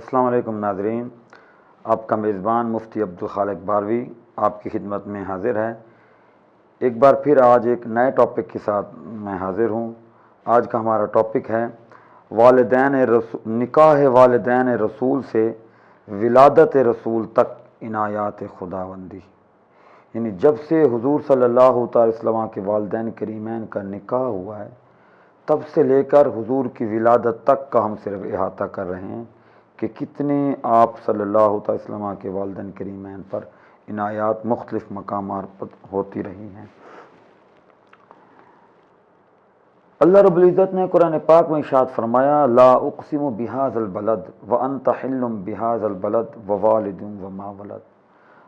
السلام علیکم ناظرین، آپ کا میزبان مفتی عبدالخالق باروی آپ کی خدمت میں حاضر ہے۔ ایک بار پھر آج ایک نئے ٹاپک کے ساتھ میں حاضر ہوں۔ آج کا ہمارا ٹاپک ہے نکاح والدین رسول سے ولادت رسول تک عنایات خداوندی، یعنی جب سے حضور صلی اللہ تعالی وسلم کے والدین کریمین کا نکاح ہوا ہے تب سے لے کر حضور کی ولادت تک کا ہم صرف احاطہ کر رہے ہیں کہ کتنے آپ صلی اللہ تعالی وسلم کے والدین کریمین پر عنایات مختلف مقامات پر ہوتی رہی ہیں۔ اللہ رب العزت نے قرآن پاک میں ارشاد فرمایا، لا اقسم بہذا البلد وانت حل بہذا البلد ووالد وما ولد۔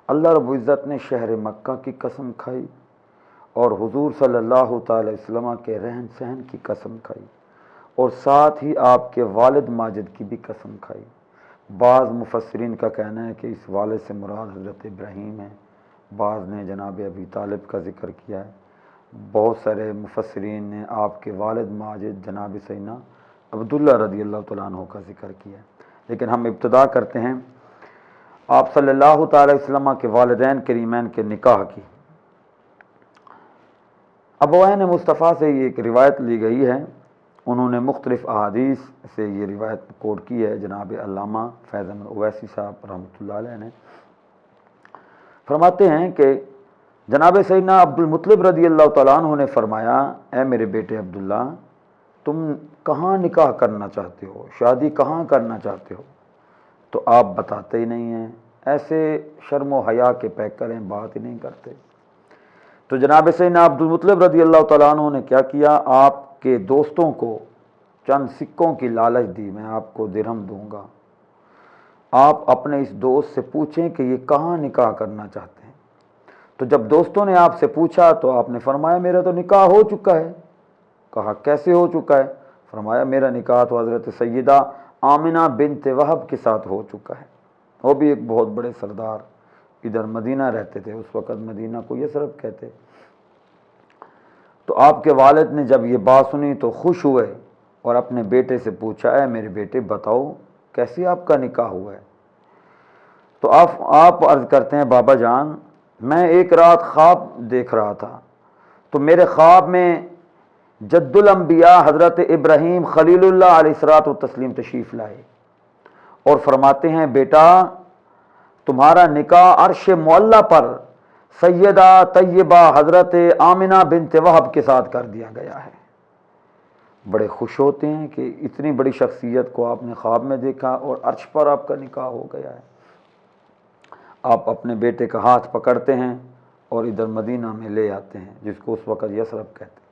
اللہ رب العزت نے شہر مکہ کی قسم کھائی اور حضور صلی اللہ تعالی وسلم کے رہن سہن کی قسم کھائی اور ساتھ ہی آپ کے والد ماجد کی بھی قسم کھائی۔ بعض مفسرین کا کہنا ہے کہ اس والد سے مراد حضرت ابراہیم ہے، بعض نے جناب ابی طالب کا ذکر کیا ہے، بہت سارے مفسرین نے آپ کے والد ماجد جناب سیدنا عبداللہ رضی اللہ تعالیٰ عنہ کا ذکر کیا ہے۔ لیکن ہم ابتدا کرتے ہیں آپ صلی اللہ تعالی وسلم کے والدین کریمین کے نکاح کی۔ ابوین مصطفیٰ سے یہ ایک روایت لی گئی ہے، انہوں نے مختلف احادیث سے یہ روایت کوٹ کی ہے۔ جناب علامہ فیض احمد اویسی صاحب رحمۃ اللہ علیہ نے فرماتے ہیں کہ جناب سیدنا عبد المطلب رضی اللہ تعالیٰ عنہ نے فرمایا، اے میرے بیٹے عبداللہ، تم کہاں نکاح کرنا چاہتے ہو، شادی کہاں کرنا چاہتے ہو؟ تو آپ بتاتے ہی نہیں ہیں، ایسے شرم و حیا کے پیکر ہیں، بات ہی نہیں کرتے۔ تو جناب سیدنا عبد المطلب رضی اللہ تعالیٰ عنہ نے کیا کیا، آپ کے دوستوں کو چند سکوں کی لالچ دی، میں آپ کو درہم دوں گا، آپ اپنے اس دوست سے پوچھیں کہ یہ کہاں نکاح کرنا چاہتے ہیں۔ تو جب دوستوں نے آپ سے پوچھا تو آپ نے فرمایا میرا تو نکاح ہو چکا ہے۔ کہا کیسے ہو چکا ہے؟ فرمایا میرا نکاح تو حضرت سیدہ آمنہ بنت وہب کے ساتھ ہو چکا ہے، وہ بھی ایک بہت بڑے سردار، ادھر مدینہ رہتے تھے، اس وقت مدینہ کو یثرب کہتے۔ تو آپ کے والد نے جب یہ بات سنی تو خوش ہوئے اور اپنے بیٹے سے پوچھا، اے میرے بیٹے بتاؤ کیسے آپ کا نکاح ہوا ہے؟ تو آپ عرض کرتے ہیں، بابا جان میں ایک رات خواب دیکھ رہا تھا تو میرے خواب میں جد الانبیاء حضرت ابراہیم خلیل اللہ علیہ الصلوۃ والتسلیم تشریف لائے اور فرماتے ہیں، بیٹا تمہارا نکاح عرش معلیٰ پر سیدہ طیبہ حضرت آمنہ بنت وہب کے ساتھ کر دیا گیا ہے۔ بڑے خوش ہوتے ہیں کہ اتنی بڑی شخصیت کو آپ نے خواب میں دیکھا اور عرش پر آپ کا نکاح ہو گیا ہے۔ آپ اپنے بیٹے کا ہاتھ پکڑتے ہیں اور ادھر مدینہ میں لے آتے ہیں، جس کو اس وقت یثرب کہتے ہیں۔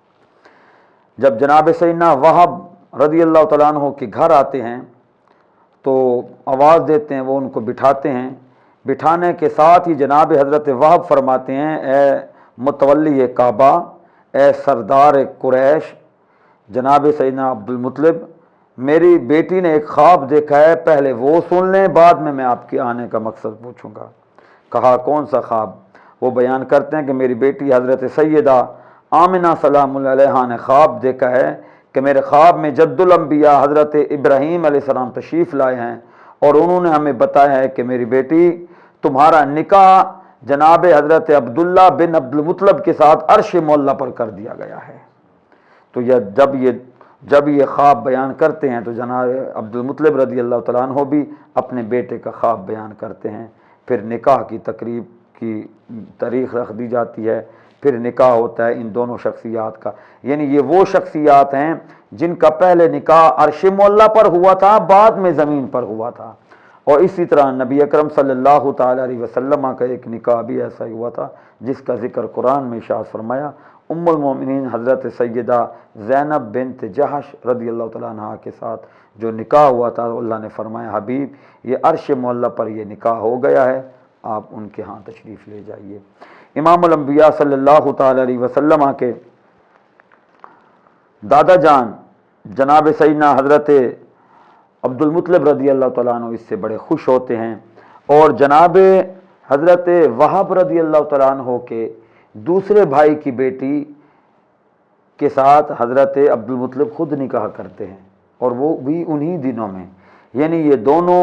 جب جناب سیدنا وہب رضی اللہ تعالیٰ عنہ کے گھر آتے ہیں تو آواز دیتے ہیں، وہ ان کو بٹھاتے ہیں، بٹھانے کے ساتھ ہی جناب حضرت وہب فرماتے ہیں، اے متولی کعبہ، اے سردار قریش جناب سیدنا عبد المطلب، میری بیٹی نے ایک خواب دیکھا ہے، پہلے وہ سن لیں، بعد میں آپ کے آنے کا مقصد پوچھوں گا۔ کہا کون سا خواب؟ وہ بیان کرتے ہیں کہ میری بیٹی حضرت سیدہ آمنہ سلام اللہ علیہا نے خواب دیکھا ہے کہ میرے خواب میں جد الانبیاء حضرت ابراہیم علیہ السلام تشریف لائے ہیں اور انہوں نے ہمیں بتایا ہے کہ میری بیٹی تمہارا نکاح جناب حضرت عبداللہ بن عبد المطلب کے ساتھ عرش معلیٰ پر کر دیا گیا ہے۔ تو جب یہ خواب بیان کرتے ہیں تو جناب عبد المطلب رضی اللہ تعالیٰ عنہ بھی اپنے بیٹے کا خواب بیان کرتے ہیں، پھر نکاح کی تقریب کی تاریخ رکھ دی جاتی ہے، پھر نکاح ہوتا ہے ان دونوں شخصیات کا۔ یعنی یہ وہ شخصیات ہیں جن کا پہلے نکاح عرش معلیٰ پر ہوا تھا، بعد میں زمین پر ہوا تھا۔ اور اسی طرح نبی اکرم صلی اللہ تعالی علیہ وسلم کا ایک نکاح بھی ایسا ہی ہوا تھا جس کا ذکر قرآن میں ارشاد فرمایا، ام المومنین حضرت سیدہ زینب بنت جہش رضی اللہ تعالیٰ عنہ کے ساتھ جو نکاح ہوا تھا، اللہ نے فرمایا حبیب یہ عرش معلیٰ پر یہ نکاح ہو گیا ہے، آپ ان کے ہاں تشریف لے جائیے۔ امام الانبیاء صلی اللہ تعالی علیہ وسلم کے دادا جان جناب سیدنا حضرت عبد المطلب رضی اللہ تعالیٰ عنہ اس سے بڑے خوش ہوتے ہیں اور جناب حضرت وہب رضی اللہ تعالیٰ عنہ کے دوسرے بھائی کی بیٹی کے ساتھ حضرت عبد المطلب خود نکاح کرتے ہیں اور وہ بھی انہی دنوں میں، یعنی یہ دونوں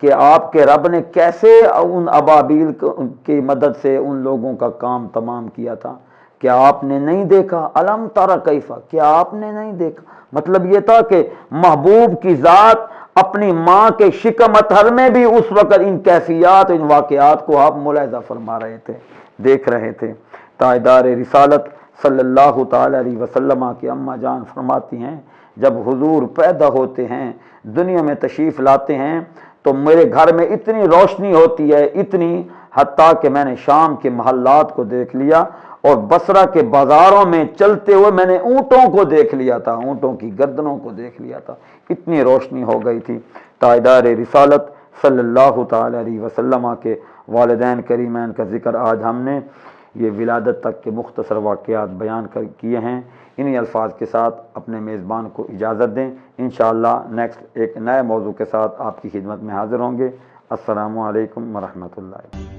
کہ آپ کے رب نے کیسے ان ابابیل کی مدد سے ان لوگوں کا کام تمام کیا تھا، کیا آپ نے نہیں دیکھا؟ الم تر کیفا، کیا آپ نے نہیں دیکھا؟ مطلب یہ تھا کہ محبوب کی ذات اپنی ماں کے شکم اطہر میں بھی اس وقت ان کیفیات، ان واقعات کو آپ ملاحظہ فرما رہے تھے، دیکھ رہے تھے۔ تاجدار رسالت صلی اللہ تعالی علیہ وسلم کی اماں جان فرماتی ہیں جب حضور پیدا ہوتے ہیں، دنیا میں تشریف لاتے ہیں، تو میرے گھر میں اتنی روشنی ہوتی ہے، اتنی، حتیٰ کہ میں نے شام کے محلات کو دیکھ لیا اور بصرہ کے بازاروں میں چلتے ہوئے میں نے اونٹوں کو دیکھ لیا تھا، اونٹوں کی گردنوں کو دیکھ لیا تھا، اتنی روشنی ہو گئی تھی۔ تاجدار رسالت صلی اللہ تعالی علیہ وسلم کے والدین کریمین کا ذکر آج ہم نے یہ ولادت تک کے مختصر واقعات بیان کیے ہیں۔ انہی الفاظ کے ساتھ اپنے میزبان کو اجازت دیں، انشاءاللہ نیکسٹ ایک نئے موضوع کے ساتھ آپ کی خدمت میں حاضر ہوں گے۔ السلام علیکم ورحمۃ اللہ۔